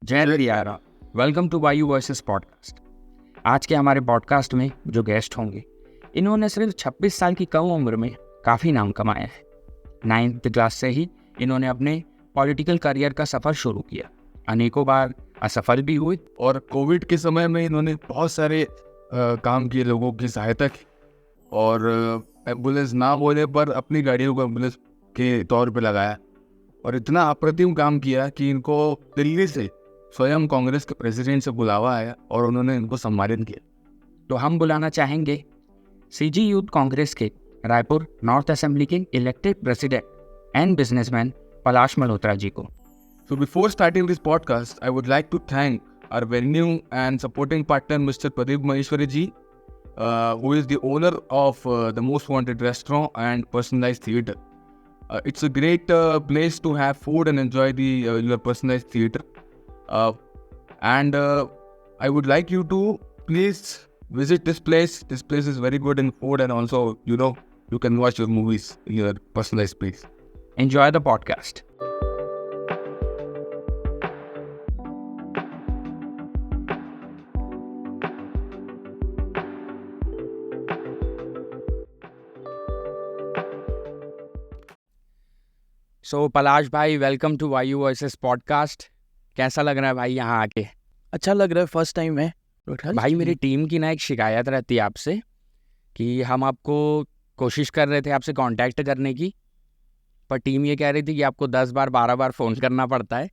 जय रियारा, welcome to वायु voices podcast. आज के हमारे पॉडकास्ट में जो गेस्ट होंगे, इन्होंने सिर्फ 26 साल की कम उम्र में काफ़ी नाम कमाया है। 9th क्लास से ही इन्होंने अपने पॉलिटिकल करियर का सफ़र शुरू किया, अनेकों बार असफल भी हुए और कोविड के समय में इन्होंने बहुत सारे काम किए, लोगों की सहायता की और एम्बुलेंस ना होने पर अपनी गाड़ियों को एम्बुलेंस के तौर पे लगाया और इतना अप्रतिम काम किया कि इनको दिल्ली से स्वयं कांग्रेस के प्रेसिडेंट से बुलावा आया और उन्होंने इनको सम्मानित किया। तो हम बुलाना चाहेंगे सीजी यूथ कांग्रेस के रायपुर नॉर्थ असेंबली के इलेक्टेड प्रेसिडेंट एंड बिजनेसमैन पलाश मल्होत्रा जी को। So before starting this podcast, I would like to thank our venue and supporting partner, Mr. Pradeep Maheshwari ji, who is the owner of the Most Wanted restaurant and personalized theatre. It's a great place to have food and enjoy the your personalized theatre. And I would like you to please visit this place. This place is very good in food and also, you can watch your movies in your personalized place. Enjoy the podcast. सो पलाश भाई, welcome to वायु voices podcast. कैसा लग रहा है भाई यहाँ आके? अच्छा लग रहा है, फर्स्ट टाइम है भाई। मेरी टीम की ना एक शिकायत रहती है आपसे कि हम आपको कोशिश कर रहे थे आपसे कांटेक्ट करने की, पर टीम ये कह रही थी कि आपको 10 बार 12 बार फ़ोन करना पड़ता है,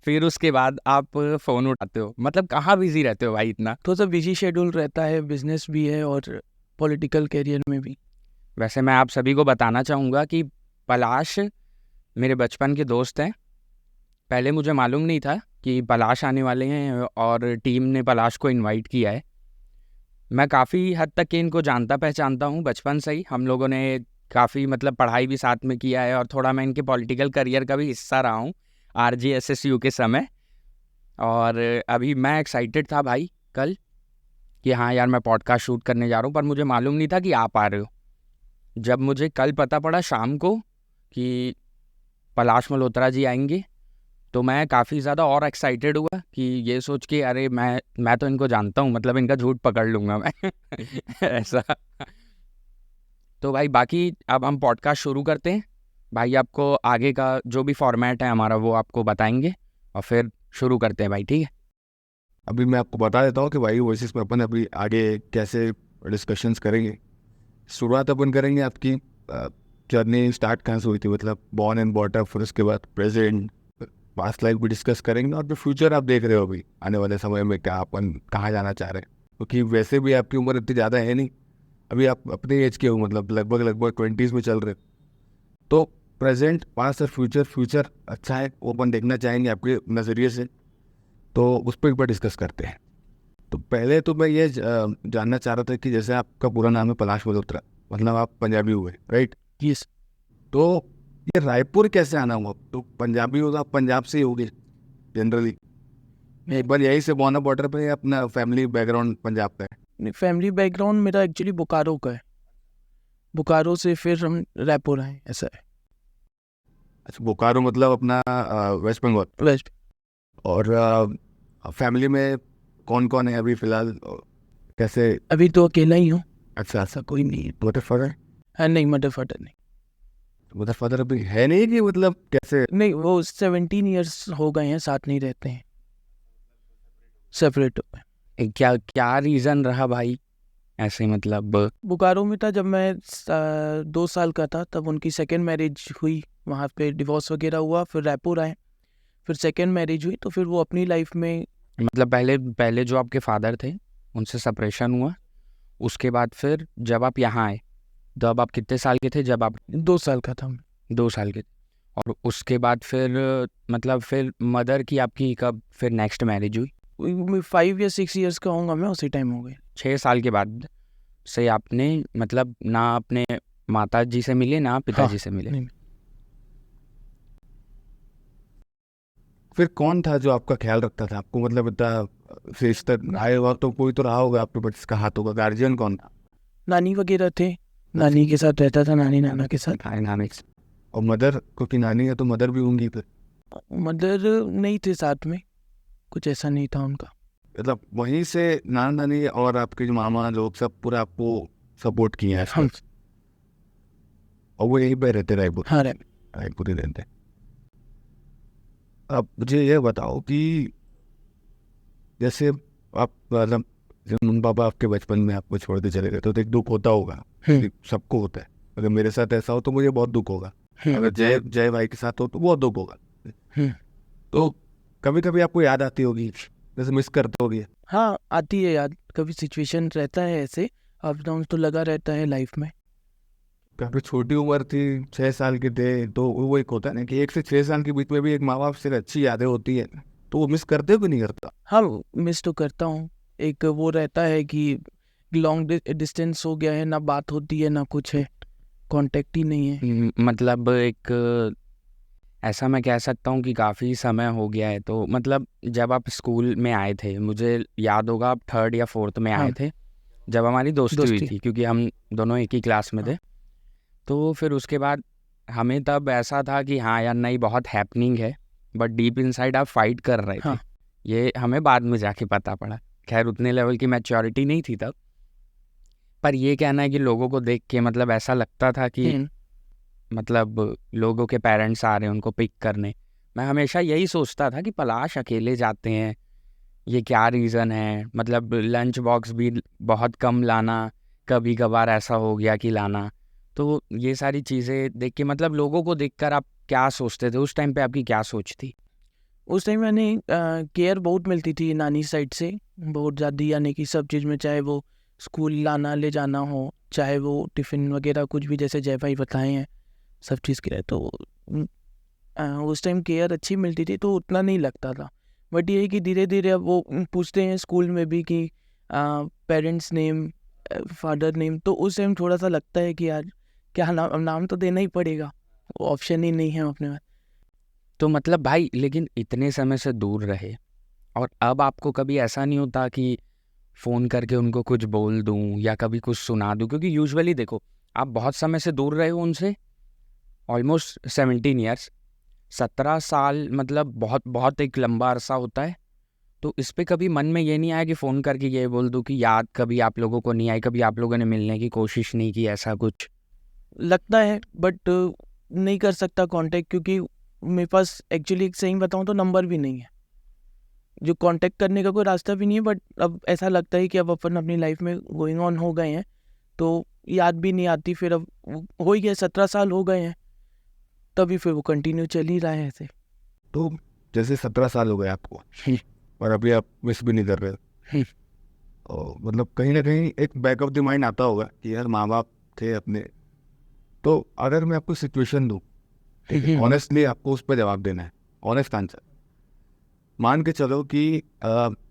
फिर उसके बाद आप फ़ोन उठाते हो। मतलब कहाँ बिजी रहते हो भाई इतना? तो सब बिजी शेड्यूल रहता है, बिजनेस भी है और पॉलिटिकल कैरियर में भी। वैसे मैं आप सभी को बताना चाहूँगा कि पलाश मेरे बचपन के दोस्त हैं। पहले मुझे मालूम नहीं था कि पलाश आने वाले हैं और टीम ने पलाश को इनवाइट किया है। मैं काफ़ी हद तक इनको जानता पहचानता हूँ बचपन से ही। हम लोगों ने काफ़ी पढ़ाई भी साथ में किया है और थोड़ा मैं इनके पॉलिटिकल करियर का भी हिस्सा रहा हूँ RGSSU के समय। और अभी मैं एक्साइटेड था भाई कल कि हाँ यार मैं पॉडकास्ट शूट करने जा रहा हूँ, पर मुझे मालूम नहीं था कि आप आ रहे हो। जब मुझे कल पता पड़ा शाम को कि पलाश मल्होत्रा जी आएंगे, तो मैं काफ़ी ज़्यादा और एक्साइटेड हुआ कि ये सोच के अरे मैं तो इनको जानता हूँ, मतलब इनका झूठ पकड़ लूँगा मैं ऐसा। तो भाई बाकी अब हम पॉडकास्ट शुरू करते हैं। भाई आपको आगे का जो भी फॉर्मेट है हमारा वो आपको बताएंगे और फिर शुरू करते हैं भाई, ठीक है? अभी मैं आपको बता देता हूँ कि वायु वॉइसेस में अपन अभी आगे कैसे डिस्कशंस करेंगे। शुरुआत अपन करेंगे आपकी जर्नी स्टार्ट कहाँ से हुई थी, मतलब बॉर्न एंड बॉट अप, फिर उसके बाद प्रेजेंट, पास्ट लाइफ भी डिस्कस करेंगे और फिर फ्यूचर आप देख रहे हो अभी आने वाले समय में क्या अपन कहाँ जाना चाह रहे हैं। क्योंकि वैसे भी आपकी उम्र इतनी ज़्यादा है नहीं, अभी आप अपने एज के हो, मतलब लगभग 20s में चल रहे। तो प्रेजेंट, पास्ट और फ्यूचर अच्छा है वो अपन देखना चाहेंगे आपके नज़रिए से, तो उस पर एक बार डिस्कस करते हैं। तो पहले तो मैं ये जानना चाह रहा था कि जैसे आपका पूरा नाम है पलाश मल्होत्रा, मतलब आप पंजाबी हुए, राइट? यस। तो ये रायपुर कैसे आना हुआ? तो पंजाबी होगा, पंजाब से ही होगी जनरली, एक बार यही से बॉर्न बॉर्डर पे अपना फैमिली बैकग्राउंड पंजाब का है? फैमिली बैकग्राउंड मेरा एक्चुअली बोकारो का है, बोकारो से फिर हम रायपुर आए, ऐसा है। अच्छा, बोकारो मतलब अपना वेस्ट बंगाल। वेस्ट। और फैमिली में कौन कौन है अभी फिलहाल, कैसे? अभी तो अकेला ही हूँ। अच्छा, ऐसा कोई नहीं है। मदर फादर है नहीं, मदर फादर नहीं। मदर फादर अभी है नहीं कि मतलब कैसे? नहीं, वो 17 ईयर्स हो गए हैं, साथ नहीं रहते हैं, सेपरेट हो गए। क्या रीज़न रहा भाई ऐसे? मतलब बोकारो में था जब मैं 2 साल का था, तब उनकी सेकेंड मैरिज हुई, वहाँ पे डिवोर्स वगैरह हुआ, फिर रायपुर आए, फिर सेकेंड मैरिज हुई, तो फिर वो अपनी लाइफ में मतलब पहले जो आपके फादर थे उनसे सेपरेशन हुआ, उसके बाद फिर जब आप यहाँ आए तो अब आप कितने साल के थे जब आप? 2 साल का था मैं। 2 साल के थे। और उसके बाद फिर मदर की आपकी कब फिर नेक्स्ट मैरिज हुई? 5 या 6 ईयर्स का होऊंगा मैं, उसी टाइम हो गए। 6 साल के बाद से आपने मतलब ना अपने माता जी से मिले ना पिताजी से मिले? नहीं। फिर कौन था जो आपका ख्याल रखता था आपको, मतलब इतना फेस तक आए हुआ तो कोई तो रहा होगा आपके बच्चे का हाथ होगा, गार्जियन कौन था? नानी वगैरह थे, नानी के साथ रहता था, नानी नाना के साथ। और मदर, क्योंकि नानी है तो मदर भी होंगी फिर? मदर नहीं थे साथ में, कुछ ऐसा नहीं था उनका। मतलब वहीं से नाना नानी और आपके जो मामा लोग सब पूरा आपको सपोर्ट किए हैं हम और वो यहीं पे रहते रायपुर? हाँ रायपुर ही रहते। अब मुझे ये बताओ कि जैसे आप मतलब जब मम्मी पापा आपके बचपन में आपको छोड़ के चले गए तो एक दुख होता होगा, सबको होता है। अगर मेरे साथ ऐसा हो तो मुझे बहुत दुख होगा, अगर जय भाई के साथ हो तो बहुत दुख होगा। तो कभी कभी आपको याद आती होगी, जैसे मिस करते होगी? हाँ आती है याद, कभी सिचुएशन रहता है ऐसे, अप डाउन तो लगा रहता है लाइफ में। काफी छोटी उम्र थी, 6 साल के थे, तो वो एक होता है ना कि 1 से 6 साल के बीच में भी एक माँ बाप से अच्छी यादें होती है, तो वो मिस करते हो कि नहीं करता? हाँ मिस तो करता हूँ। एक वो रहता है कि लॉन्ग डिस्टेंस हो गया है, ना बात होती है ना कुछ है, कांटेक्ट ही नहीं है। मतलब एक ऐसा मैं कह सकता हूँ कि काफ़ी समय हो गया है। तो मतलब जब आप स्कूल में आए थे, मुझे याद होगा आप 3rd या 4th में आए हाँ थे जब हमारी दोस्ती हुई दोस्ती थी, क्योंकि हम दोनों एक ही क्लास में थे। तो फिर उसके बाद हमें तब ऐसा था कि हाँ यार नहीं, बहुत हैपनिंग है, बट डीप इनसाइड आप फाइट कर रहे थे। हाँ ये हमें बाद में जाके पता पड़ा। खैर उतने लेवल की मैच्योरिटी नहीं थी तब, पर ये कहना है कि लोगों को देख के मतलब ऐसा लगता था कि मतलब लोगों के पेरेंट्स आ रहे हैं उनको पिक करने। मैं हमेशा यही सोचता था कि पलाश अकेले जाते हैं, ये क्या रीज़न है। मतलब लंच बॉक्स भी बहुत कम लाना, कभी कभार ऐसा हो गया कि लाना। तो ये सारी चीज़ें देख के मतलब लोगों को देखकर आप क्या सोचते थे उस टाइम पे, आपकी क्या सोच थी? उस टाइम मैंने केयर बहुत मिलती थी नानी साइड से, बहुत ज़्यादा, यानी कि सब चीज़ में, चाहे वो स्कूल लाना ले जाना हो, चाहे वो टिफ़िन वगैरह कुछ भी, जैसे जय भाई बताए हैं सब चीज़ के लिए। तो उस टाइम केयर अच्छी मिलती थी तो उतना नहीं लगता था। बट ये है कि धीरे धीरे अब वो पूछते हैं स्कूल में भी कि पेरेंट्स नेम, फादर नेम, तो उस टाइम थोड़ा सा लगता है कि यार क्या नाम तो देना ही पड़ेगा, ऑप्शन ही नहीं है अपने में। तो मतलब भाई लेकिन इतने समय से दूर रहे और अब आपको कभी ऐसा नहीं होता कि फ़ोन करके उनको कुछ बोल दूं या कभी कुछ सुना दूं? क्योंकि यूजुअली देखो, आप बहुत समय से दूर रहे हो उनसे, ऑलमोस्ट 17 ईयर्स, 17 साल मतलब बहुत बहुत एक लंबा अरसा होता है। तो इस पे कभी मन में ये नहीं आया कि फ़ोन करके ये बोल दूं कि याद कभी आप लोगों को नहीं आई, कभी आप लोगों ने मिलने की कोशिश नहीं की, ऐसा कुछ? लगता है बट नहीं कर सकता कांटेक्ट, क्योंकि मेरे पास एक्चुअली सही बताऊं तो नंबर भी नहीं है, जो कांटेक्ट करने का कोई रास्ता भी नहीं है। बट अब ऐसा लगता है कि अब अपन अपनी लाइफ में गोइंग ऑन हो गए हैं तो याद भी नहीं आती। फिर अब हो ही गया, 17 साल हो गए हैं, तभी फिर वो कंटिन्यू चल ही रहा है ऐसे। तो जैसे 17 साल हो गए आपको और अभी आप मिस भी नहीं कर रहे, और मतलब कहीं ना कहीं एक बैक ऑफ द माइंड आता होगा कि यार माँ बाप थे अपने। तो अगर मैं आपको सिचुएशन दूँ, ठीक है, ऑनेस्टली आपको उस पर जवाब देना है, ऑनेस्ट आंसर। मान के चलो कि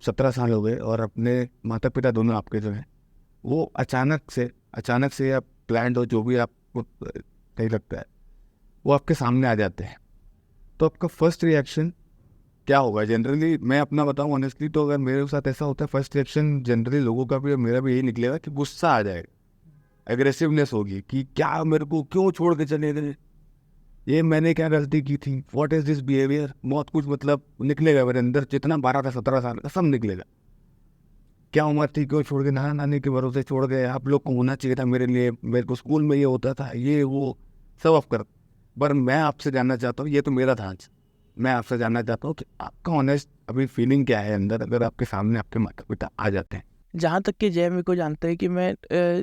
17 साल हो गए और अपने माता पिता दोनों आपके जो हैं वो अचानक से या प्लान्ड हो, जो भी आपको सही लगता है, वो आपके सामने आ जाते हैं, तो आपका फर्स्ट रिएक्शन क्या होगा? जनरली मैं अपना बताऊं ऑनेस्टली, तो अगर मेरे साथ ऐसा होता है, फर्स्ट रिएक्शन जनरली लोगों का भी और मेरा भी यही निकलेगा कि गुस्सा आ जाएगा, एग्रेसिवनेस होगी कि क्या मेरे को क्यों छोड़ के चले गए, ये मैंने क्या गलती की थी, व्हाट इज दिस बिहेवियर, बहुत कुछ मतलब निकलेगा मेरे अंदर, जितना 12 था 17 साल का सब निकलेगा। क्या उम्र थी, क्यों छोड़ के, नाना नानी के भरोसे छोड़ गए, आप लोग को होना चाहिए था मेरे लिए, मेरे को स्कूल में ये होता था, ये वो सब ऑफ कर। पर मैं आपसे जानना चाहता हूँ, ये तो मेरा था आज, मैं आपसे जानना चाहता हूँ कि आपका ऑनेस्ट अभी फीलिंग क्या है अंदर, अगर आपके सामने आपके माता पिता आ जाते हैं? जहाँ तक कि जय मेरे को जानता है कि मैं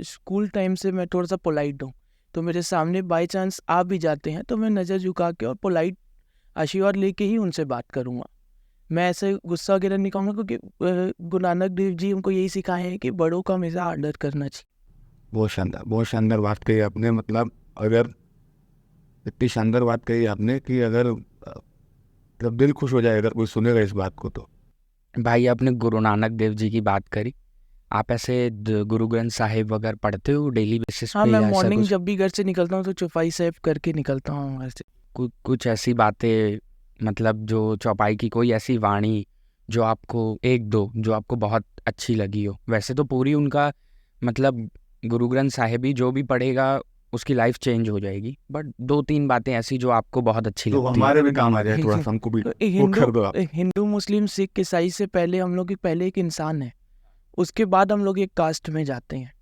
स्कूल टाइम से मैं थोड़ा सा पोलाइट हूँ, तो मेरे सामने बाई चांस आ भी जाते हैं तो मैं नज़र झुका के और पोलाइट आशीर्वाद लेके ही उनसे बात करूँगा। मैं ऐसे गुस्सा वगैरह नहीं कहूँगा, क्योंकि गुरु नानक देव जी हमको यही सिखाए हैं कि बड़ों का हमेशा आदर करना चाहिए। बहुत शानदार बात कही आपने। मतलब अगर इतनी शानदार बात कही आपने कि अगर मतलब दिल खुश हो जाए अगर कोई सुनेगा इस बात को तो। भाई आपने गुरु नानक देव जी की बात करी, आप ऐसे गुरु ग्रंथ साहिब वगैरह पढ़ते हो डेली बेसिस हाँ पे मैं या ऐसा मॉर्निंग कुछ? जब भी घर से निकलता हूँ तो चौपाई साहब करके निकलता हूँ घर से। कुछ ऐसी बातें, मतलब जो चौपाई की कोई ऐसी वाणी जो आपको, एक दो जो आपको बहुत अच्छी लगी हो? वैसे तो पूरी उनका मतलब गुरु ग्रंथ साहिब ही जो भी पढ़ेगा उसकी लाइफ चेंज हो जाएगी। बट 2-3 बातें ऐसी जो आपको बहुत अच्छी तो लगती हमारे भी काम आ जाए थोड़ा सा, हमको भी तो वो कर दो आप। हिंदू मुस्लिम सिख ईसाई से पहले हम लोग पहले एक इंसान है, उसके बाद हम लोग एक कास्ट में जाते हैं।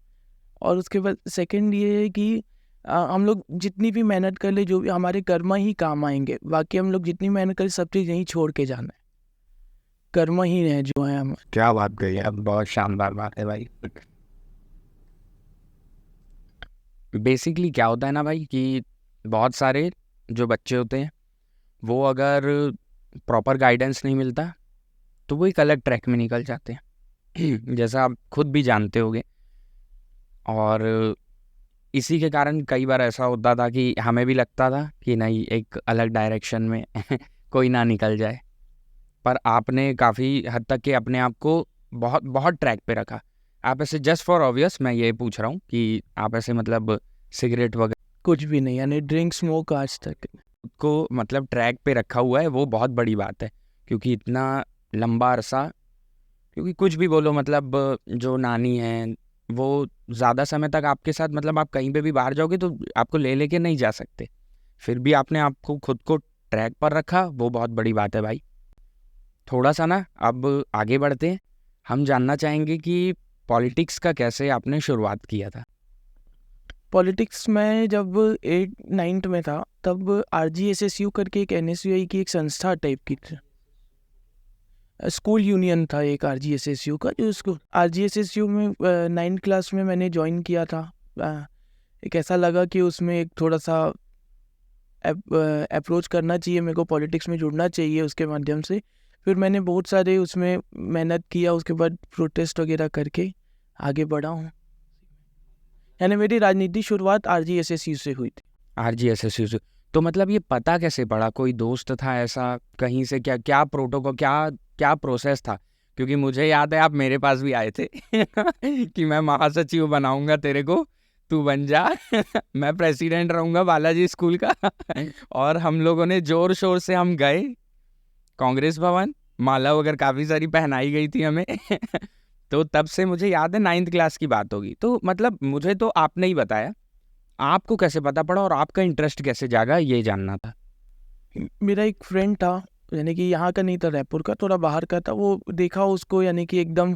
और उसके बाद सेकंड ये है कि हम लोग जितनी भी मेहनत कर ले, जो भी हमारे कर्म ही काम आएंगे। बाकी हम लोग जितनी मेहनत करें सब चीज़ यहीं छोड़ के जाना है, कर्म ही है जो है हम। क्या बात कही है। आप। बहुत शानदार बात है भाई। बेसिकली क्या होता है ना भाई कि बहुत सारे जो बच्चे होते हैं वो अगर प्रॉपर गाइडेंस नहीं मिलता तो वो एक अलग ट्रैक में निकल जाते हैं जैसा आप खुद भी जानते होगे। और इसी के कारण कई बार ऐसा होता था कि हमें भी लगता था कि नहीं, एक अलग डायरेक्शन में कोई ना निकल जाए। पर आपने काफ़ी हद तक के अपने आप को बहुत बहुत ट्रैक पे रखा। आप ऐसे जस्ट फॉर ऑब्वियस मैं ये पूछ रहा हूँ कि आप ऐसे मतलब सिगरेट वगैरह कुछ भी नहीं, यानी ड्रिंक स्मोक आज तक। को मतलब ट्रैक पे रखा हुआ है, वो बहुत बड़ी बात है। क्योंकि इतना लंबा अरसा, क्योंकि कुछ भी बोलो मतलब जो नानी है वो ज़्यादा समय तक आपके साथ, मतलब आप कहीं पे भी बाहर जाओगे तो आपको ले लेके नहीं जा सकते, फिर भी आपने आपको खुद को ट्रैक पर रखा, वो बहुत बड़ी बात है भाई। थोड़ा सा ना अब आगे बढ़ते हैं। हम जानना चाहेंगे कि पॉलिटिक्स का कैसे आपने शुरुआत किया था। पॉलिटिक्स में जब 8-9 में था तब RGSSU करके एक NSUI की एक संस्था टाइप की थी, स्कूल यूनियन था एक RGSSU का, जो उसको RGSSU में 9th क्लास में मैंने ज्वाइन किया था। एक ऐसा लगा कि उसमें एक थोड़ा सा अप्रोच करना चाहिए, मेरे को पॉलिटिक्स में जुड़ना चाहिए उसके माध्यम से। फिर मैंने बहुत सारे उसमें मेहनत किया, उसके बाद प्रोटेस्ट वगैरह करके आगे बढ़ा हूँ। यानी मेरी राजनीति शुरुआत RGSSU से हुई थी। RGSSU से तो मतलब ये पता कैसे पड़ा? कोई दोस्त था ऐसा कहीं से? क्या क्या प्रोटोकॉल, क्या क्या प्रोसेस था? क्योंकि मुझे याद है आप मेरे पास भी आए थे कि मैं महासचिव बनाऊंगा तेरे को, तू बन जा मैं प्रेसिडेंट रहूंगा बालाजी स्कूल का और हम लोगों ने जोर शोर से हम गए कांग्रेस भवन, माला वगैरह काफ़ी सारी पहनाई गई थी हमें तो तब से मुझे याद है 9th क्लास की बात होगी। तो मतलब मुझे तो आपने ही बताया, आपको कैसे पता पड़ा और आपका इंटरेस्ट कैसे जागा, ये जानना था। मेरा एक फ्रेंड था, यानी कि यहाँ का नहीं था, रायपुर का, थोड़ा बाहर का था। वो देखा उसको, यानी कि एकदम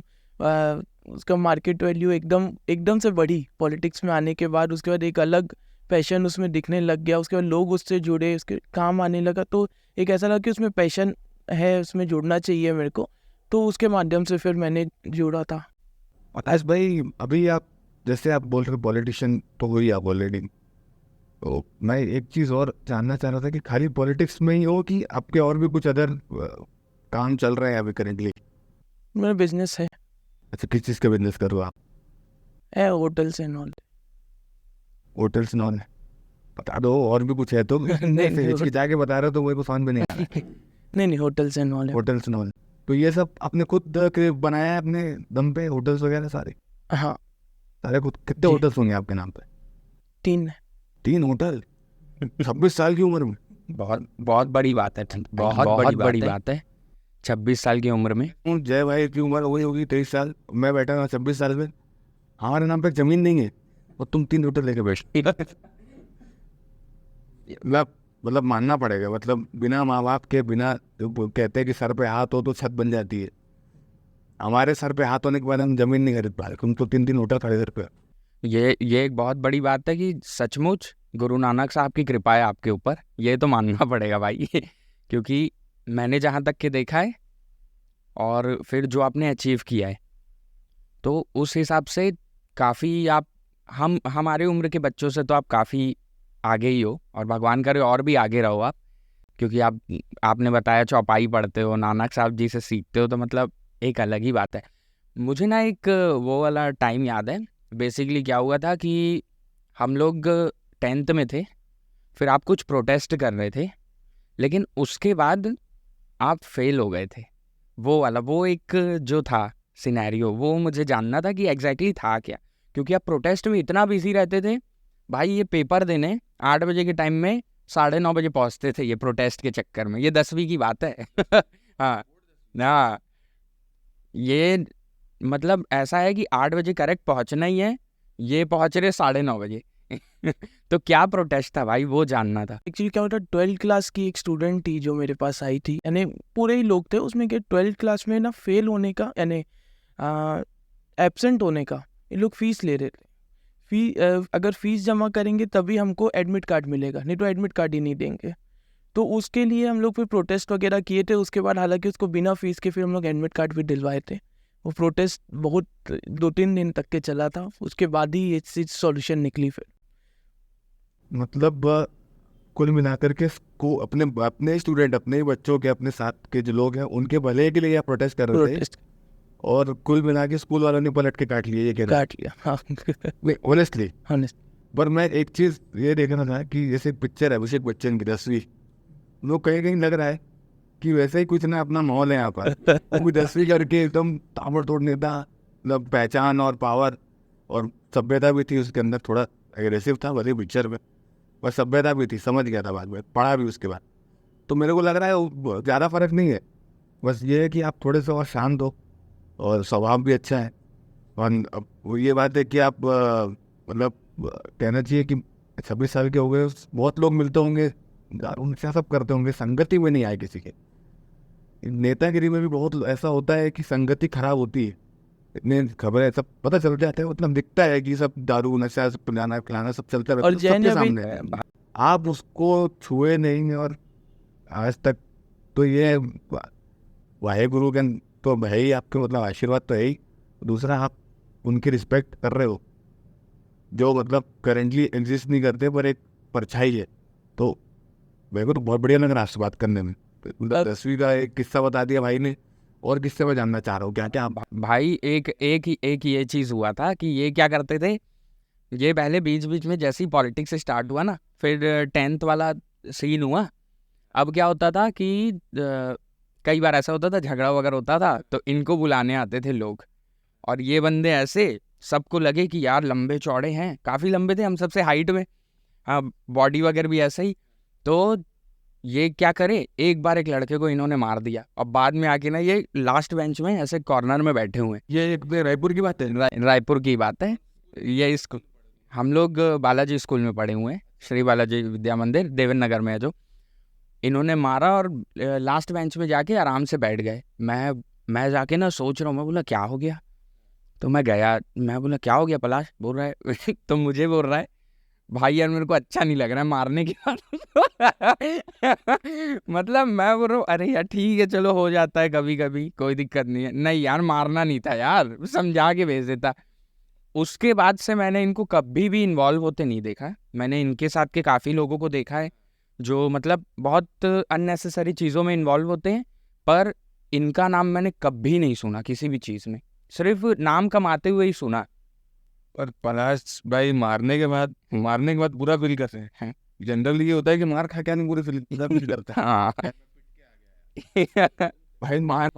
उसका मार्केट वैल्यू एकदम से बढ़ी पॉलिटिक्स में आने के बाद। उसके बाद एक अलग पैशन उसमें दिखने लग गया, उसके बाद लोग उससे जुड़े, उसके काम आने लगा। तो एक ऐसा लगा कि उसमें पैशन है, उसमें जुड़ना चाहिए मेरे को। तो उसके माध्यम से फिर मैंने जुड़ा था। आकाश भाई, अभी आप जैसे आप बोल रहे हो पॉलिटिशियन तो हुई आप ऑलरेडी, तो मैं एक चीज़ और जानना चाह रहा था कि खाली पॉलिटिक्स में ही हो कि आपके और भी कुछ अदर काम चल रहे हैं अभी करेंटली? मेरा बिजनेस है अच्छा, किस चीज़ का बिजनेस कर रहे हो आप? Hotels and all. Hotels non? बता दो और भी कुछ है तो नहीं, हिचकिचा के बता रहे हो तो मेरे को समझ में नहीं आ रहा। नहीं, होटल्स एंड ऑल है। होटल्स नॉन, तो ये सब आपने खुद बनाया है अपने दम पे, होटल्स वगैरह सारे? हाँ, सारे खुद? कितने जी। होटल्स होंगे आपके नाम पे? 3 है। 3 होटल 26 साल की उम्र में? बहुत बहुत बड़ी बात है, बहुत बड़ी बात है 26 साल की उम्र में। जय भाई की उम्र वही होगी 23 साल, मैं बैठा हूँ 26 साल में, हमारे नाम पे जमीन नहीं है और तुम 3 होटल लेके बैठ मतलब मानना पड़ेगा, मतलब बिना माँ बाप के, बिना, कहते हैं कि सर पे हाथ हो तो छत बन जाती है, हमारे सर पे हाथ होने के बाद हम जमीन नहीं खरीद पा रहे, तुम तो 3 होटल खरीद रहे पे। ये एक बहुत बड़ी बात है कि सचमुच गुरु नानक साहब की कृपा है आपके ऊपर, ये तो मानना पड़ेगा भाई क्योंकि मैंने जहाँ तक के देखा है और फिर जो आपने अचीव किया है, तो उस हिसाब से काफ़ी आप, हम हमारे उम्र के बच्चों से तो आप काफ़ी आगे ही हो, और भगवान करे और भी आगे रहो आप। क्योंकि आपने बताया चौपाई पढ़ते हो, नानक साहब जी से सीखते हो, तो मतलब एक अलग ही बात है। मुझे ना एक वो वाला टाइम याद है। बेसिकली क्या हुआ था कि हम लोग 10th में थे, फिर आप कुछ प्रोटेस्ट कर रहे थे, लेकिन उसके बाद आप फेल हो गए थे। वो वाला, वो एक जो था सिनेरियो, वो मुझे जानना था कि एग्जैक्टली था क्या। क्योंकि आप प्रोटेस्ट में इतना बिजी रहते थे भाई, ये पेपर देने 8 बजे के टाइम में 9:30 बजे पहुंचते थे ये प्रोटेस्ट के चक्कर में। ये 10वीं की बात है हाँ हाँ, ये मतलब ऐसा है कि 8 बजे करेक्ट पहुंचना ही है, ये पहुंच रहे 9:30 बजे। तो क्या प्रोटेस्ट था भाई, वो जानना था। एक्चुअली क्या होता, 12th क्लास की एक स्टूडेंट थी जो मेरे पास आई थी, यानी पूरे ही लोग थे उसमें के 12th क्लास में ना फेल होने का यानी एब्सेंट होने का ये लोग फीस ले रहे थे। अगर फीस जमा करेंगे तभी हमको एडमिट कार्ड मिलेगा, नहीं तो एडमिट कार्ड ही नहीं देंगे। तो उसके लिए हम लोग फिर प्रोटेस्ट वगैरह किए थे। उसके बाद हालांकि उसको बिना फीस के फिर हम लोग एडमिट कार्ड भी दिलवाए थे। वो प्रोटेस्ट बहुत 2-3 दिन तक के चला था, उसके बाद ही ये चीज़ सॉल्यूशन निकली फिर। मतलब कुल मिलाकर के को अपने स्टूडेंट, अपने ही बच्चों के, अपने साथ के जो लोग हैं उनके भले के लिए आप प्रोटेस्ट कर रहे थे, प्रोटेस्ट और कुल मिला के स्कूल वालों ने पलट के काट लिए, ये कह रहे काट लिया। हाँ हैं ऑनेस्टली। honest। पर मैं एक चीज़ ये देख रहा था कि जैसे पिक्चर है अभिषेक बच्चन की 10वीं, वो कहीं कहीं लग रहा है कि वैसे ही कुछ ना अपना माहौल है यहाँ पर। वो 10वीं करके एकदम ताबड़तोड़ नेता, मतलब पहचान और पावर और सभ्यता भी थी उसके अंदर, थोड़ा एग्रेसिव था भले पिक्चर में, पर सभ्यता भी थी, समझ गया था बाद में, पढ़ा भी उसके बाद। तो मेरे को लग रहा है ज़्यादा फर्क नहीं है, बस ये है कि आप थोड़े से और शांत हो और स्वभाव भी अच्छा है। और अब वो ये बात है कि आप मतलब कहना चाहिए कि 26 साल के हो गए, बहुत लोग मिलते होंगे, दारू नशा सब करते होंगे, संगति में नहीं आए किसी के। नेतागिरी में भी बहुत ऐसा होता है कि संगति खराब होती है, इतने खबरें सब पता चल जाता है, मतलब दिखता है कि सब दारू नशा सब पिलाना खिलाना सब चलता रहता और है, जैन सबके अभी सामने है। आप उसको छुए नहीं और आज तक, तो ये वाहेगुरु के तो है ही आपके, मतलब आशीर्वाद तो है ही। दूसरा, आप उनकी रिस्पेक्ट कर रहे हो जो मतलब करेंटली एग्जिस्ट नहीं करते, पर एक परछाई है। तो मेरे को तो बहुत बढ़िया लग रहा है आपसे बात करने में। 10वीं का एक किस्सा बता दिया भाई ने, और किस्से में जानना चाह रहा हूँ क्या क्या आप। भाई एक ये चीज़ हुआ था कि ये क्या करते थे, ये पहले बीच बीच में जैसे ही पॉलिटिक्स स्टार्ट हुआ ना, फिर 10th वाला सीन हुआ। अब क्या होता था कि कई बार ऐसा होता था झगड़ा वगैरह होता था तो इनको बुलाने आते थे लोग, और ये बंदे ऐसे सबको लगे कि यार लंबे चौड़े हैं, काफ़ी लंबे थे हम सबसे हाइट में, हाँ बॉडी वगैरह भी ऐसे ही। तो ये क्या करे, एक बार एक लड़के को इन्होंने मार दिया, और बाद में आके ना ये लास्ट बेंच में ऐसे कॉर्नर में बैठे हुए हैं। ये एक रायपुर की बात है। रायपुर की बात है ये। स्कूल हम लोग बालाजी स्कूल में पढ़े हुए हैं, श्री बालाजी विद्या मंदिर देवेंद्र नगर में है जो। इन्होंने मारा और लास्ट बेंच में जाके आराम से बैठ गए। मैं जाके ना सोच रहा हूँ, मैं बोला क्या हो गया। तो मैं गया, मैं बोला क्या हो गया पलाश, बोल रहा है तो मुझे बोल रहा है भाई यार मेरे को अच्छा नहीं लग रहा है मारने के बाद। मतलब मैं बोल रहा हूँ अरे यार ठीक है चलो हो जाता है कभी कभी, कोई दिक्कत नहीं है। नहीं यार मारना नहीं था यार, समझा के भेज देता। उसके बाद से मैंने इनको कभी भी इन्वॉल्व होते नहीं देखा। मैंने इनके साथ के काफ़ी लोगों को देखा है जो मतलब बहुत अननेसेसरी चीज़ों में इन्वॉल्व होते हैं, पर इनका नाम मैंने कभी नहीं सुना किसी भी चीज़ में, सिर्फ नाम कमाते हुए ही सुना। और पलाश भाई मारने के बाद पूरा फील कर रहे हैं। जनरली ये होता है कि मार खा क्या नहीं पूरी पूरा फील करता है। हाँ भाई मार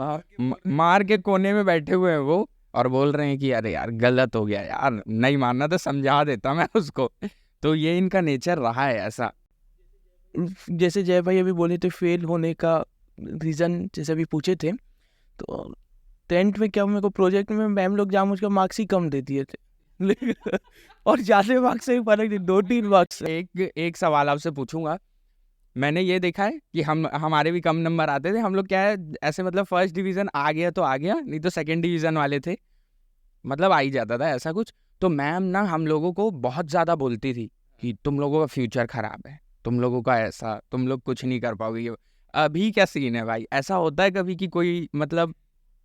मार के कोने में बैठे हुए हैं वो, और बोल रहे हैं कि अरे यार गलत हो गया यार, नहीं मारना तो समझा देता मैं उसको। तो ये इनका नेचर रहा है ऐसा। जैसे जय भाई अभी बोले थे फेल होने का रीज़न, जैसे अभी पूछे थे, तो 10th में क्या मेरे को प्रोजेक्ट में मैम लोग जहाँ मुझको मार्क्स ही कम दे दिए थे। और ज़्यादा मार्क्स से भी फर्क नहीं, 2-3 मार्क्स। एक सवाल आपसे पूछूंगा। मैंने ये देखा है कि हमारे भी कम नंबर आते थे, हम लोग क्या है ऐसे मतलब फर्स्ट डिवीज़न आ गया तो आ गया, नहीं तो सेकंड डिवीज़न वाले थे, मतलब आ ही जाता था ऐसा कुछ। तो मैम ना हम लोगों को बहुत ज़्यादा बोलती थी कि तुम लोगों का फ्यूचर ख़राब है, तुम लोगों का ऐसा, तुम लोग कुछ नहीं कर पाओगे। अभी क्या सीन है भाई, ऐसा होता है कभी कि कोई मतलब,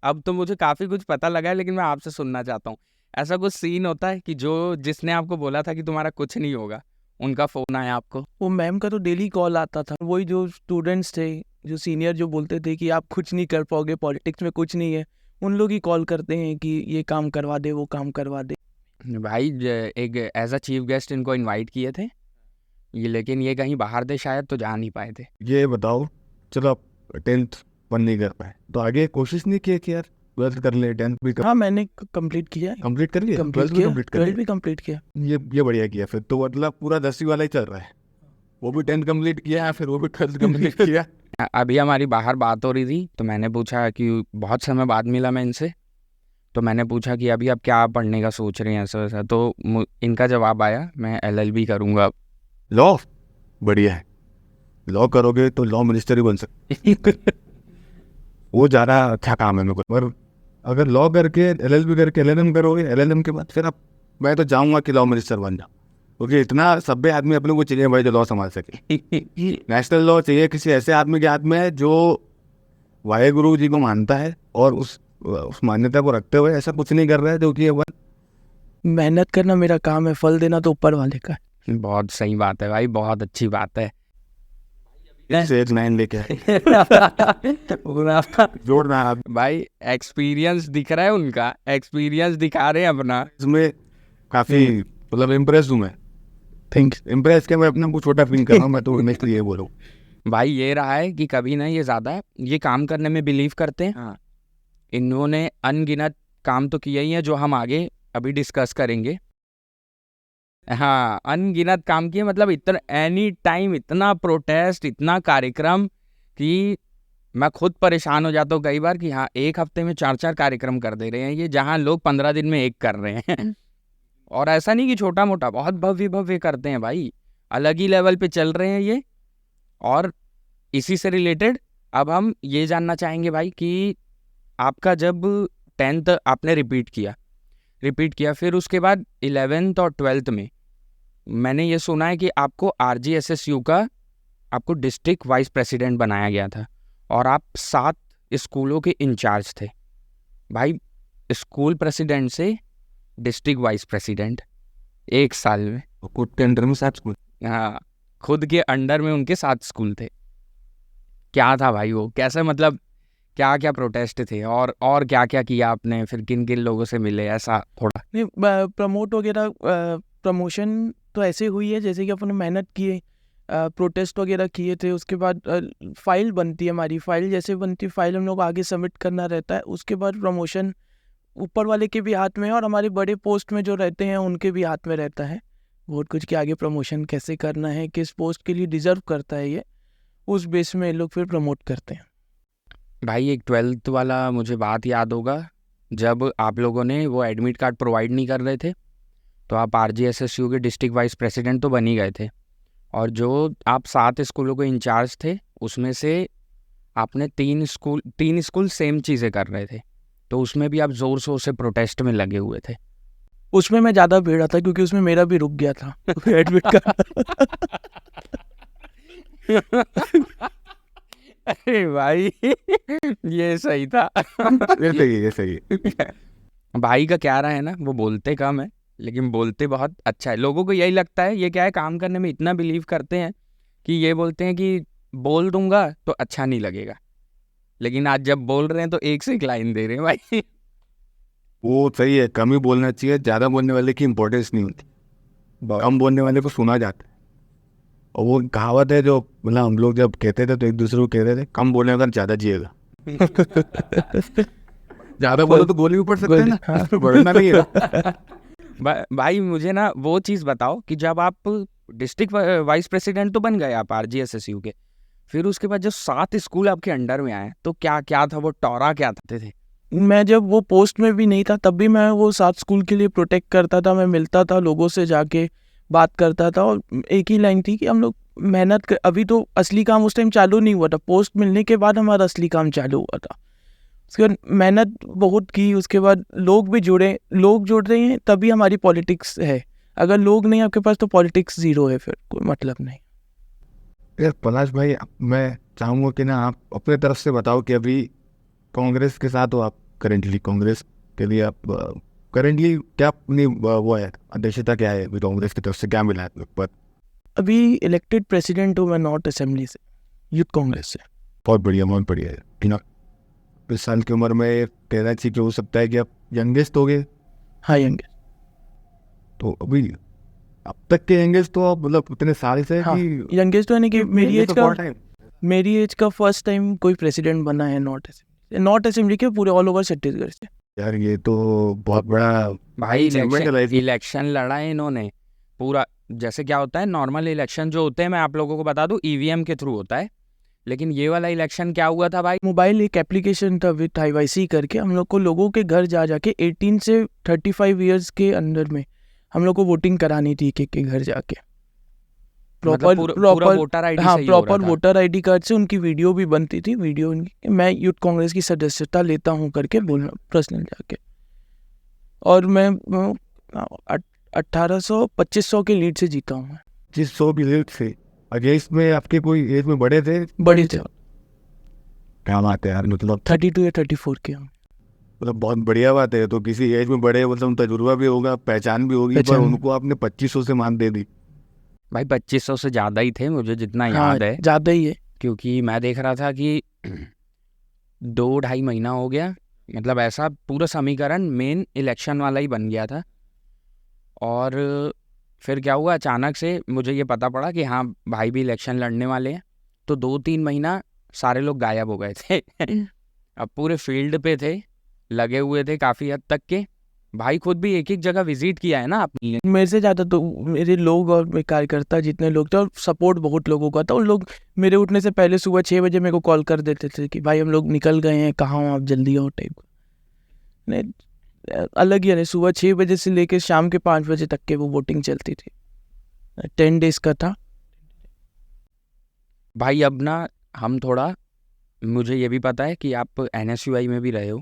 अब तो मुझे काफ़ी कुछ पता लगा है लेकिन मैं आपसे सुनना चाहता हूँ, ऐसा कुछ सीन होता है कि जिसने आपको बोला था कि तुम्हारा कुछ नहीं होगा, उनका फ़ोन आया आपको? वो मैम का तो डेली कॉल आता था। वही जो स्टूडेंट्स थे, जो सीनियर जो बोलते थे कि आप कुछ नहीं कर पाओगे, पॉलिटिक्स में कुछ नहीं है, उन लोग ही कॉल करते हैं कि ये काम करवा दे, वो काम करवा दे। भाई एक एज अ चीफ गेस्ट इनको इनवाइट किए थे ये, लेकिन ये कहीं बाहर थे शायद, तो जा नहीं पाए थे। ये बताओ, चलो आप 10th पढ़ नहीं कर पाए तो आगे कोशिश नहीं की कि यार 12th कर ले, 10th भी हाँ मैंने कंप्लीट किया है। कंप्लीट कर लिया, 12th भी कंप्लीट कर 12th लिया। भी कंप्लीट किया। ये बढ़िया किया फिर तो, मतलब पूरा 10वीं वाला ही चल रहा है। वो भी 10th कंप्लीट किया, फिर वो भी 12th कंप्लीट किया। अभी हमारी बाहर बात हो रही थी तो मैंने पूछा कि बहुत समय बाद मिला मैं इनसे, तो मैंने पूछा कि अभी आप क्या पढ़ने का सोच रहे हैं, ऐसा वैसा। तो इनका जवाब आया, मैं LLB करूँगा। लॉ बढ़िया है, लॉ करोगे तो लॉ मिनिस्टर ही बन सकते वो ज़्यादा अच्छा काम है मेरे को। पर अगर लॉ करके LLB करके LLM करोगे, LLM के बाद फिर आप, मैं तो चाहूँगा कि लॉ मिनिस्टर बन जाओ, क्योंकि इतना सभ्य आदमी अपने को चाहिए भाई जो लॉ संभाल सके। नेशनल लॉ चाहिए किसी ऐसे आदमी के हाथ में है जो वाहेगुरु जी को मानता है और उस मान्यता को रखते हुए ऐसा कुछ नहीं कर रहा है जो कि मेहनत करना मेरा काम है, फल देना तो ऊपर वाले का है। बहुत सही बात है भाई, बहुत अच्छी बात है। एक लाइन लेके आए। जोड़ना आप भाई एक्सपीरियंस दिख रहा है, उनका एक्सपीरियंस दिखा रहे हैं अपना। इसमें काफी मतलब इम्प्रेस हूँ मैं। थैंक्स। इम्प्रेस के मैं अपना कुछ छोटा फील कर रहा हूँ, मैं तो नेक्स्ट ये बोलूँ भाई ये रहा है कि कभी ना ये ज़्यादा ये काम करने में बिलीव करते हैं। हाँ। इन्होंने अनगिनत काम तो किए ही हैं जो हम आगे अभी डिस्कस करेंगे। हाँ, अनगिनत काम किए, मतलब इतना एनी टाइम इतना प्रोटेस्ट, इतना कार्यक्रम कि मैं खुद परेशान हो जाता हूँ कई बार कि हाँ, एक हफ्ते में 4-4 कार्यक्रम कर दे रहे हैं ये, जहाँ लोग 15 दिन में एक कर रहे हैं। और ऐसा नहीं कि छोटा मोटा, बहुत भव्य भव्य करते हैं भाई, अलग ही लेवल पे चल रहे हैं ये। और इसी से रिलेटेड अब हम ये जानना चाहेंगे भाई कि आपका जब 10th आपने रिपीट किया, फिर उसके बाद 11th और 12th में मैंने ये सुना है कि आपको RGSSU का आपको डिस्ट्रिक्ट वाइस प्रेसिडेंट बनाया गया था और आप 7 स्कूलों के इंचार्ज थे। भाई स्कूल प्रेसिडेंट से डिस्ट्रिक्ट वाइस प्रेसिडेंट 1 साल में, खुद के अंडर में 7 स्कूल। हाँ, खुद के अंडर में उनके 7 स्कूल थे। क्या था भाई वो, कैसे, मतलब क्या क्या प्रोटेस्ट थे और क्या क्या किया आपने, फिर किन किन लोगों से मिले, ऐसा थोड़ा। नहीं, प्रमोट वगैरह, प्रमोशन तो ऐसे हुई है जैसे कि अपन मेहनत किए, प्रोटेस्ट वगैरह किए थे। उसके बाद फाइल बनती है, हमारी फाइल जैसे बनती, फाइल हम लोग आगे सबमिट करना रहता है। उसके बाद प्रमोशन ऊपर वाले के भी हाथ में है और हमारे बड़े पोस्ट में जो रहते हैं उनके भी हाथ में रहता है बहुत कुछ, कि आगे प्रमोशन कैसे करना है, किस पोस्ट के लिए डिजर्व करता है ये, उस बेस में लोग फिर प्रमोट करते हैं। भाई एक 12th वाला मुझे बात याद होगा, जब आप लोगों ने वो एडमिट कार्ड प्रोवाइड नहीं कर रहे थे तो आप RGSSU के डिस्ट्रिक्ट वाइस प्रेसिडेंट तो बन ही गए थे, और जो आप 7 स्कूलों के इंचार्ज थे उसमें से आपने 3 स्कूल सेम चीज़ें कर रहे थे, तो उसमें भी आप ज़ोर शोर से प्रोटेस्ट में लगे हुए थे। उसमें मैं ज़्यादा भिड़ा था क्योंकि उसमें मेरा भी रुक गया था एडमिट कार्ड। अरे भाई ये सही था। ये सही है। भाई का क्या रहा है ना, वो बोलते कम है लेकिन बोलते बहुत अच्छा है। लोगों को यही लगता है, ये क्या है, काम करने में इतना बिलीव करते हैं कि ये बोलते हैं कि बोल दूंगा तो अच्छा नहीं लगेगा, लेकिन आज जब बोल रहे हैं तो एक से एक लाइन दे रहे हैं भाई। वो सही है, कम ही बोलना चाहिए, ज़्यादा बोलने वाले की इम्पोर्टेंस नहीं होती, कम बोलने वाले को सुना जाता है। और वो कहावत है जो मतलब हम लोग जब कहते थे तो एक दूसरे को कहते थे, कम बोलने का ज़्यादा जिएगा। ज़्यादा बोलो तो गोली भी पड़ सकते हैं ना, बढ़ना नहीं है। भाई मुझे ना वो चीज़ बताओ कि जब आप डिस्ट्रिक्ट वाइस प्रेसिडेंट तो बन गए आप RGSSU के, फिर उसके बाद जो 7 स्कूल आपके अंडर में आए तो क्या क्या था, वो टॉरा क्या थे? मैं जब वो पोस्ट में भी नहीं था तब भी मैं वो 7 स्कूल के लिए प्रोटेक्ट करता था। मैं मिलता था लोगों से, जाके बात करता था, और एक ही लाइन थी कि हम लोग मेहनत अभी तो असली काम उस टाइम चालू नहीं हुआ था, पोस्ट मिलने के बाद हमारा असली काम चालू हुआ था। उसके बाद मेहनत बहुत की, उसके बाद लोग भी जुड़े, लोग जुड़ रहे हैं तभी हमारी पॉलिटिक्स है। अगर लोग नहीं आपके पास तो पॉलिटिक्स ज़ीरो है, फिर कोई मतलब नहीं। यार पलाश भाई, मैं चाहूँगा कि ना आप अपने तरफ से बताओ कि अभी कांग्रेस के साथ हो आप करेंटली, कांग्रेस के लिए आप करेंटली क्या अपनी वो है अध्यक्षता क्या है, अभी कांग्रेस की तरफ से क्या मिला है पर? अभी इलेक्टेड प्रेसिडेंट हूँ मैं नॉर्थ असेंबली से, यूथ कांग्रेस से। बहुत बढ़िया है। कि ना 20 साल की उम्र में कहना चाहिए कि हो सकता है कि आप यंगेस्ट हो गए। हाँ, यंगेस्ट। तो अभी अब तक के यंगेस्ट तो आप मतलब इतने साल से हाँ, कि यंगेस्ट यानी कि तो मेरी एज का फर्स्ट टाइम कोई प्रेसिडेंट बना है नॉर्थ असेंबली के पूरे ऑल ओवर छत्तीसगढ़ से। यार ये तो बहुत बड़ा भाई achievement है life में। इलेक्शन लड़ा है इन्होंने पूरा। जैसे क्या होता है, नॉर्मल इलेक्शन जो होते हैं, मैं आप लोगों को बता दूं, EVM के थ्रू होता है। लेकिन ये वाला इलेक्शन क्या हुआ था भाई, मोबाइल एक एप्लीकेशन था विथ IYC करके, हम लोग को लोगों के घर जा जाके 18 से 35 ईयर्स के अंदर में हम लोग को वोटिंग करानी थी एक के घर जाके। मतलब पूरा वोटर आईडी हाँ, से ही हो रहा प्रॉपर था। वोटर ID कार्ड से उनकी वीडियो भी बनती थी, वीडियो उनकी मैं यूथ कांग्रेस की सदस्यता लेता हूँ करके बोलना पर्सनल जाके। और मैं 1800-2500 के लीड से जीता हूँ मैं। जिस 100 की लीड से अगेंस्ट में आपके कोई एज में बड़े थे? बड़ी थे, क्या बात है यार, मतलब 32 या 34 के हम। मतलब बहुत बढ़िया बात है। तो किसी एज में बड़े, मतलब तजुर्बा भी होगा, पहचान भी होगी, पर पहचान। उनको आपने 2500 से मान दे दी। भाई 2500 से ज़्यादा ही थे मुझे जितना हाँ, याद है, ज़्यादा ही है। क्योंकि मैं देख रहा था कि 2-2.5 महीना हो गया, मतलब ऐसा पूरा समीकरण मेन इलेक्शन वाला ही बन गया था। और फिर क्या हुआ, अचानक से मुझे ये पता पड़ा कि हाँ भाई भी इलेक्शन लड़ने वाले हैं, तो 2-3 महीना सारे लोग गायब हो गए थे। अब पूरे फील्ड पे थे, लगे हुए थे काफ़ी हद तक के। भाई खुद भी एक एक जगह विजिट किया है ना आपने। मेरे से ज़्यादा तो मेरे लोग और मेरे कार्यकर्ता जितने लोग थे, और सपोर्ट बहुत लोगों का था। उन लोग मेरे उठने से पहले सुबह 6 बजे मेरे को कॉल कर देते थे कि भाई हम लोग निकल गए हैं, कहाँ हो आप, जल्दी आओ टाइप का। नहीं, अलग ही है, सुबह 6 बजे से लेकर शाम के 5 बजे तक के वो वोटिंग चलती थी। 10 डेज का था। भाई अब ना हम थोड़ा, मुझे ये भी पता है कि आप NSUI में भी रहे हो,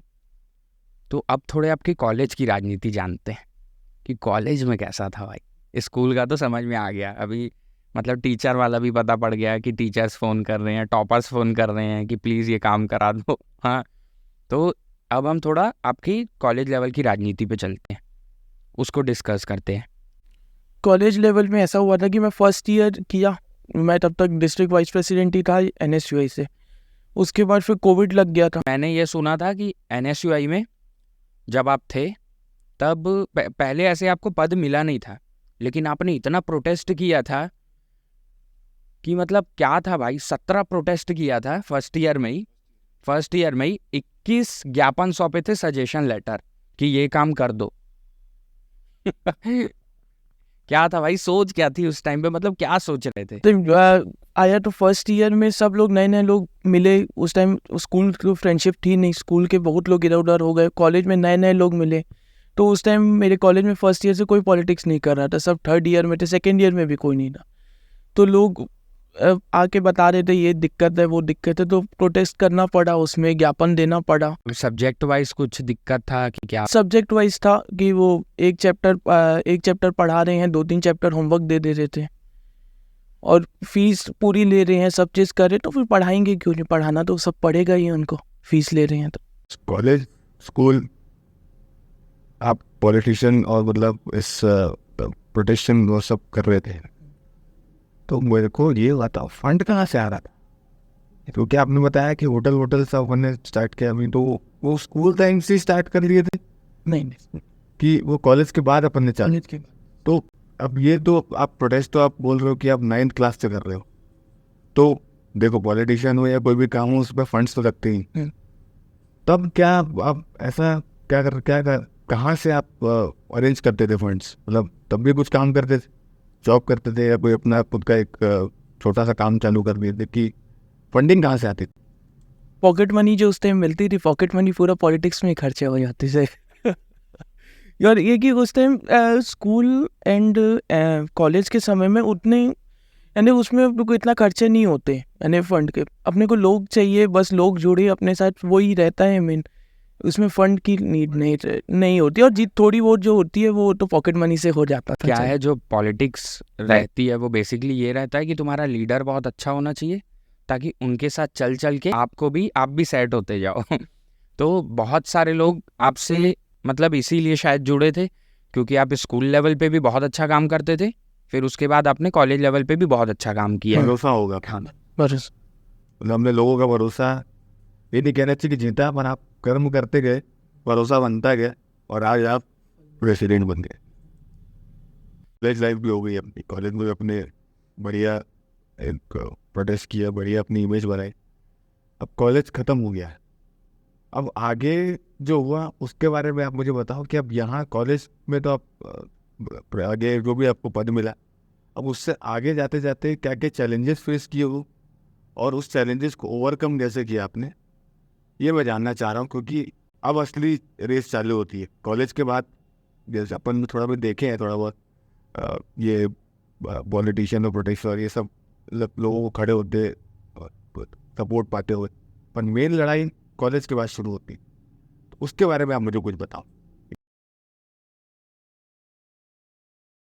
तो अब थोड़े आपकी कॉलेज की राजनीति जानते हैं कि कॉलेज में कैसा था भाई। स्कूल का तो समझ में आ गया, अभी मतलब टीचर वाला भी पता पड़ गया कि टीचर्स फ़ोन कर रहे हैं, टॉपर्स फ़ोन कर रहे हैं कि प्लीज़ ये काम करा दो। हाँ, तो अब हम थोड़ा आपकी कॉलेज लेवल की राजनीति पे चलते हैं, उसको डिस्कस करते हैं। कॉलेज लेवल में ऐसा हुआ था कि मैं फर्स्ट ईयर किया, मैं तब तक डिस्ट्रिक्ट वाइस प्रेसिडेंट ही था NSUI से। उसके बाद फिर कोविड लग गया था। मैंने ये सुना था कि NSUI में जब आप थे तब पहले ऐसे आपको पद मिला नहीं था, लेकिन आपने इतना प्रोटेस्ट किया था कि मतलब क्या था भाई, 17 प्रोटेस्ट किया था फर्स्ट ईयर में ही 21 ज्ञापन सौंपे थे, सजेशन लेटर कि ये काम कर दो। क्या था भाई, सोच क्या थी उस टाइम पे, मतलब क्या सोच रहे थे? तो आया तो फर्स्ट ईयर में सब लोग नए लोग मिले। उस टाइम स्कूल की फ्रेंडशिप थी नहीं, स्कूल के बहुत लोग इधर उधर हो गए, कॉलेज में नए लोग मिले। तो उस टाइम मेरे कॉलेज में फर्स्ट ईयर से कोई पॉलिटिक्स नहीं कर रहा था, सब थर्ड ईयर में थे, सेकेंड ईयर में भी कोई नहीं था। तो लोग आके बता रहे थे ये दिक्कत है वो दिक्कत है, तो प्रोटेस्ट करना पड़ा, उसमें ज्ञापन देना पड़ा। सब्जेक्ट वाइज कुछ दिक्कत था कि क्या? सब्जेक्ट वाइज था कि वो एक चैप्टर पढ़ा रहे हैं, 2-3 चैप्टर होमवर्क दे रहे थे, और फीस पूरी ले रहे हैं, सब चीज़ कर रहे, तो फिर पढ़ाएंगे क्यों नहीं, पढ़ाना तो सब पढ़ेगा ही, उनको फीस ले रहे हैं तो। कॉलेज स्कूल आप पॉलिटिशियन और मतलब इस प्रोटेक्शन वो सब कर रहे थे, तो मेरे को ये बताओ फंड कहाँ से आ रहा था? क्योंकि आपने बताया कि होटल सब हमने स्टार्ट किया, अभी तो वो स्कूल टाइम से स्टार्ट कर लिए थे नहीं कि वो कॉलेज के बाद अपन ने चालू? कॉलेज के तो अब ये तो आप प्रोटेस्ट तो आप बोल रहे हो कि आप 9th क्लास से कर रहे हो, तो देखो पॉलिटिशियन हो या कोई भी काम हो उसमें फंड्स तो लगते ही। तब क्या आप ऐसा कहाँ से आप अरेंज करते थे फंड्स? मतलब तब भी कुछ काम करते थे, जॉब करते थे, या कोई अपना खुद का एक छोटा सा काम चालू कर दिए थे कि फंडिंग कहाँ से आती थी? पॉकेट मनी जो उस टाइम मिलती थी, पॉकेट मनी पूरा पॉलिटिक्स में ही खर्चे हो जाते थे। यार ये कि उस टाइम स्कूल एंड कॉलेज के समय में उतने, यानी उसमें अपने को इतना खर्चे नहीं होते, यानी फंड के। अपने को लोग चाहिए, बस लोग जुड़े अपने साथ, वही रहता है मेन। उसमें फंड की नीड नहीं होती, और जीत थोड़ी बहुत जो होती है वो तो पॉकेट मनी से हो जाता था। क्या है जो पॉलिटिक्स रहती है वो बेसिकली ये रहता है कि तुम्हारा लीडर बहुत अच्छा होना चाहिए, ताकि उनके साथ चल के आप भी सेट होते जाओ। तो बहुत सारे लोग आपसे मतलब इसीलिए शायद जुड़े थे, क्योंकि आप स्कूल लेवल पे भी बहुत अच्छा काम करते थे, फिर उसके बाद आपने कॉलेज लेवल पे भी बहुत अच्छा काम किया। भरोसा होगा, हाँ, बस मतलब हमने लोगों का भरोसा, ये नहीं कहना चाहिए कि जीता, पर आप कर्म करते गए, भरोसा बनता गया, और आज आप प्रेसिडेंट बन गए। कॉलेज लाइफ भी हो गई अपनी, कॉलेज में अपने बढ़िया एक प्रोटेस्ट किया, बढ़िया अपनी इमेज बनाई। अब कॉलेज ख़त्म हो गया है, अब आगे जो हुआ उसके बारे में आप मुझे बताओ कि अब यहाँ कॉलेज में तो आप आगे जो भी आपको पद मिला, अब उससे आगे जाते जाते क्या क्या चैलेंजेस फेस किए हो, और उस चैलेंजेस को ओवरकम कैसे किया आपने, ये मैं जानना चाह रहा हूँ, क्योंकि अब असली रेस चालू होती है कॉलेज के बाद। जैसे अपन थोड़ा बहुत देखे हैं, थोड़ा बहुत ये पॉलिटिशियन और प्रोटेक्शन और ये सब लोगों को खड़े होते सपोर्ट पाते हुए, पर मेन लड़ाई कॉलेज के बाद शुरू होती है। तो उसके बारे में आप मुझे कुछ बताओ।